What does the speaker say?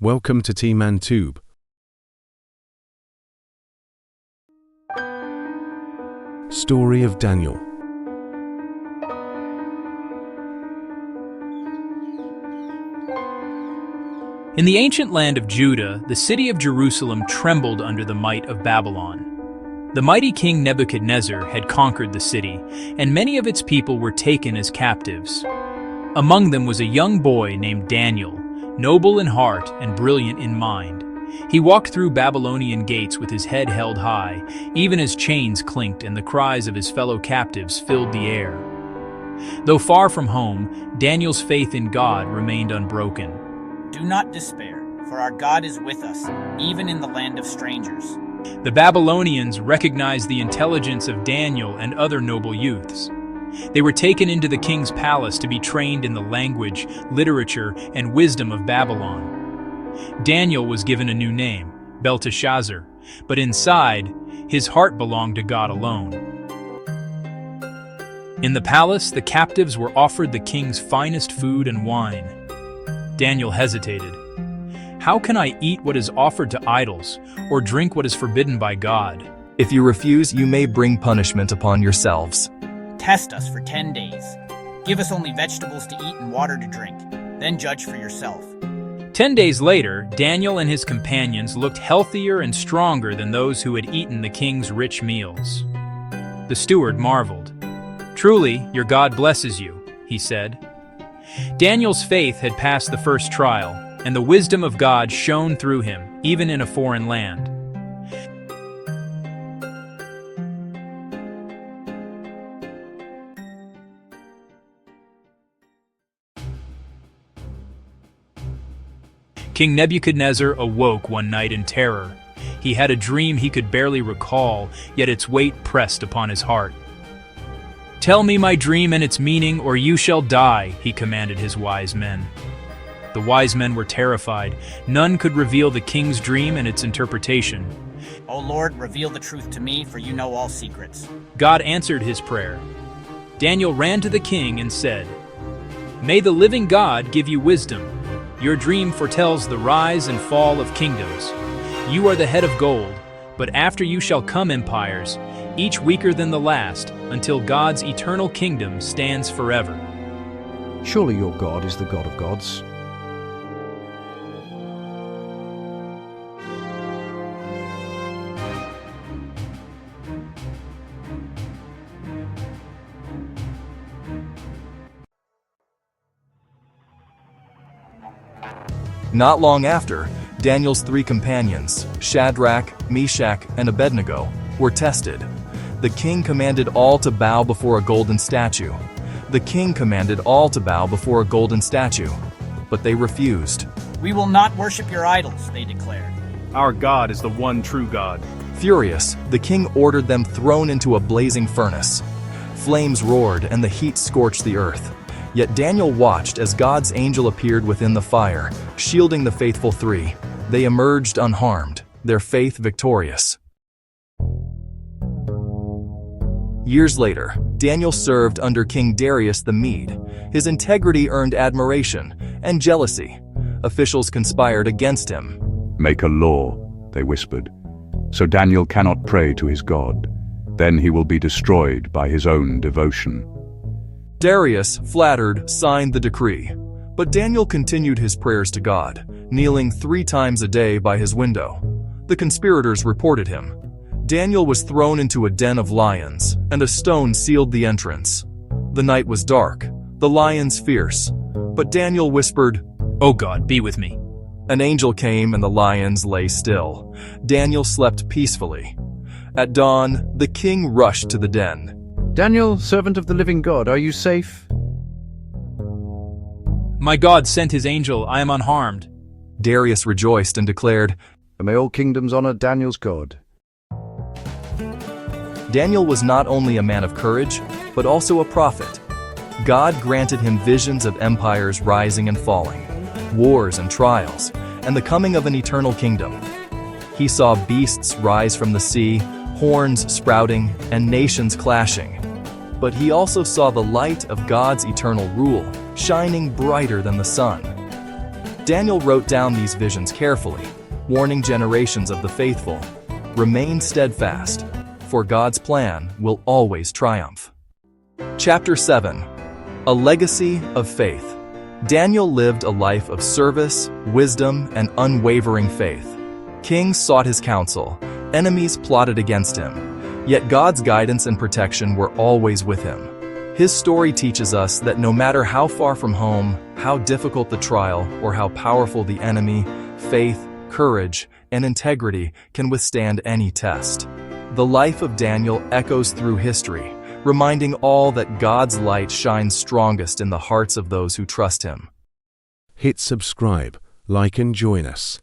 Welcome to T-Man Tube. Story of Daniel. In the ancient land of Judah, the city of Jerusalem trembled under the might of Babylon. The mighty king Nebuchadnezzar had conquered the city, and many of its people were taken as captives. Among them was a young boy named Daniel, noble in heart and brilliant in mind. He walked through Babylonian gates with his head held high, even as chains clinked and the cries of his fellow captives filled the air. Though far from home, Daniel's faith in God remained unbroken. Do not despair, for our God is with us, even in the land of strangers. The Babylonians recognized the intelligence of Daniel and other noble youths. They were taken into the king's palace to be trained in the language, literature, and wisdom of Babylon. Daniel was given a new name, Belteshazzar, but inside, his heart belonged to God alone. In the palace, the captives were offered the king's finest food and wine. Daniel hesitated. How can I eat what is offered to idols, or drink what is forbidden by God? If you refuse, you may bring punishment upon yourselves. Test us for 10 days. Give us only vegetables to eat and water to drink. Then judge for yourself. 10 days later, Daniel and his companions looked healthier and stronger than those who had eaten the king's rich meals. The steward marveled. "Truly, your God blesses you," he said. Daniel's faith had passed the first trial, and the wisdom of God shone through him, even in a foreign land. King Nebuchadnezzar awoke one night in terror. He had a dream he could barely recall, yet its weight pressed upon his heart. "Tell me my dream and its meaning, or you shall die," he commanded his wise men. The wise men were terrified. None could reveal the king's dream and its interpretation. O Lord, reveal the truth to me, for you know all secrets. God answered his prayer. Daniel ran to the king and said, "May the living God give you wisdom. Your dream foretells the rise and fall of kingdoms. You are the head of gold, but after you shall come empires, each weaker than the last, until God's eternal kingdom stands forever." Surely your God is the God of gods. Not long after, Daniel's three companions, Shadrach, Meshach, and Abednego, were tested. The king commanded all to bow before a golden statue. The king commanded all to bow before a golden statue, but they refused. We will not worship your idols, they declared. Our God is the one true God. Furious, the king ordered them thrown into a blazing furnace. Flames roared and the heat scorched the earth. Yet Daniel watched as God's angel appeared within the fire, shielding the faithful three. They emerged unharmed, their faith victorious. Years later, Daniel served under King Darius the Mede. His integrity earned admiration and jealousy. Officials conspired against him. "Make a law," they whispered, "so Daniel cannot pray to his God. Then he will be destroyed by his own devotion." Darius, flattered, signed the decree. But Daniel continued his prayers to God, kneeling 3 times a day by his window. The conspirators reported him. Daniel was thrown into a den of lions, and a stone sealed the entrance. The night was dark, the lions fierce, but Daniel whispered, "O God, be with me." An angel came and the lions lay still. Daniel slept peacefully. At dawn, the king rushed to the den. Daniel, servant of the living God, are you safe? "My God sent his angel, I am unharmed." Darius rejoiced and declared, May all kingdoms honor Daniel's God. Daniel was not only a man of courage, but also a prophet. God granted him visions of empires rising and falling, wars and trials, and the coming of an eternal kingdom. He saw beasts rise from the sea, horns sprouting, and nations clashing. But he also saw the light of God's eternal rule, shining brighter than the sun. Daniel wrote down these visions carefully, warning generations of the faithful. Remain steadfast, for God's plan will always triumph. Chapter 7. A Legacy of Faith. Daniel lived a life of service, wisdom, and unwavering faith. Kings sought his counsel, enemies plotted against him, yet God's guidance and protection were always with him. His story teaches us that no matter how far from home, how difficult the trial, or how powerful the enemy, faith, courage, and integrity can withstand any test. The life of Daniel echoes through history, reminding all that God's light shines strongest in the hearts of those who trust him. Hit subscribe, like and join us.